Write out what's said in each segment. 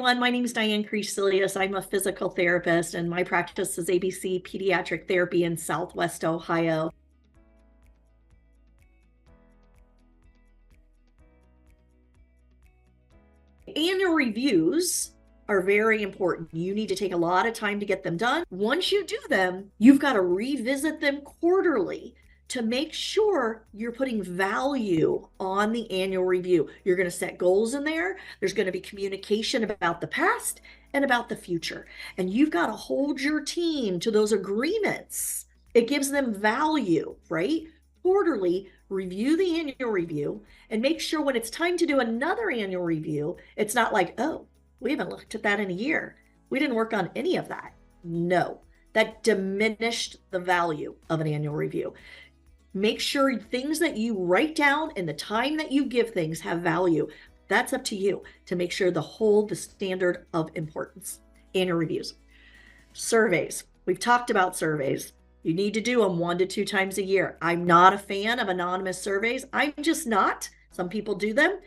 everyone. My name is Diane Crecelius. I'm a physical therapist, and my practice is ABC Pediatric Therapy in Southwest Ohio. Annual reviews are very important. You need to take a lot of time to get them done. Once you do them, you've got to revisit them quarterly to make sure you're putting value on the annual review. You're going to set goals in there. There's going to be communication about the past and about the future. And you've got to hold your team to those agreements. It gives them value, right? Quarterly, review the annual review and make sure when it's time to do another annual review, it's not like, oh, we haven't looked at that in a year. We didn't work on any of that. No, that diminished the value of an annual review. Make sure things that you write down and the time that you give things have value. That's up to you to make sure the standard of importance. Annual reviews. Surveys. We've talked about surveys. You need to do them 1 to 2 times a year. I'm not a fan of anonymous surveys. I'm just not. Some people do them.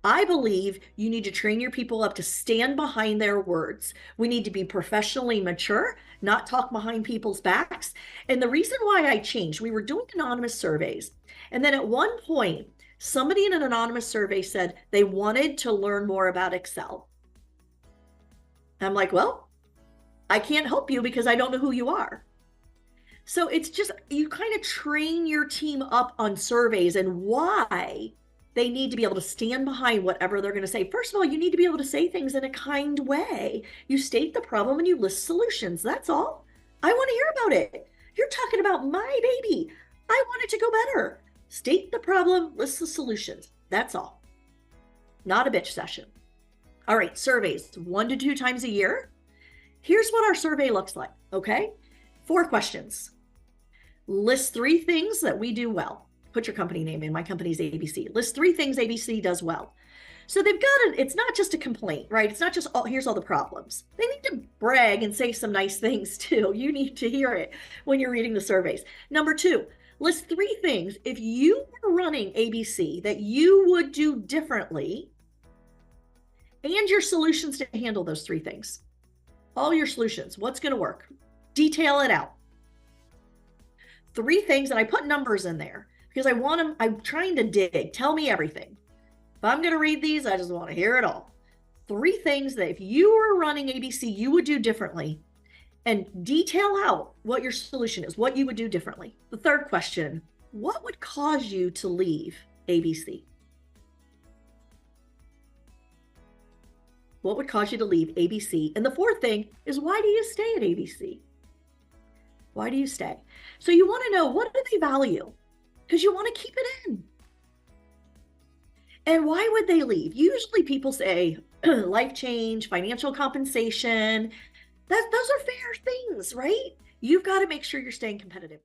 I believe you need to train your people up to stand behind their words. We need to be professionally mature, not talk behind people's backs. And the reason why I changed, we were doing anonymous surveys. And then at one point, somebody in an anonymous survey said they wanted to learn more about Excel. I'm like, well, I can't help you because I don't know who you are. So it's just, you kind of train your team up on surveys and why they need to be able to stand behind whatever they're going to say. First of all, you need to be able to say things in a kind way. You state the problem and you list solutions. That's all. I want to hear about it. You're talking about my baby. I want it to go better. State the problem, list the solutions. That's all. Not a bitch session. All right, surveys 1 to 2 times a year. Here's what our survey looks like, okay? 4 questions. List 3 things that we do well. Put your company name in. My company's ABC. List 3 things ABC does well. So they've got it's not just a complaint, right? It's not just, oh, here's all the problems. They need to brag and say some nice things too. You need to hear it when you're reading the surveys. Number 2, list 3 things, if you were running ABC, that you would do differently, and your solutions to handle those 3 things. All your solutions. What's going to work? Detail it out. 3 things, and I put numbers in there because I want them, I'm trying to dig. Tell me everything. If I'm going to read these, I just want to hear it all. 3 things that if you were running ABC, you would do differently, and detail out what your solution is, what you would do differently. The 3rd question, what would cause you to leave ABC? What would cause you to leave ABC? And the 4th thing is, why do you stay at ABC? Why do you stay? So you want to know, what do they value? Because you want to keep it in. And why would they leave? Usually people say life change, financial compensation. Those are fair things, right? You've got to make sure you're staying competitive.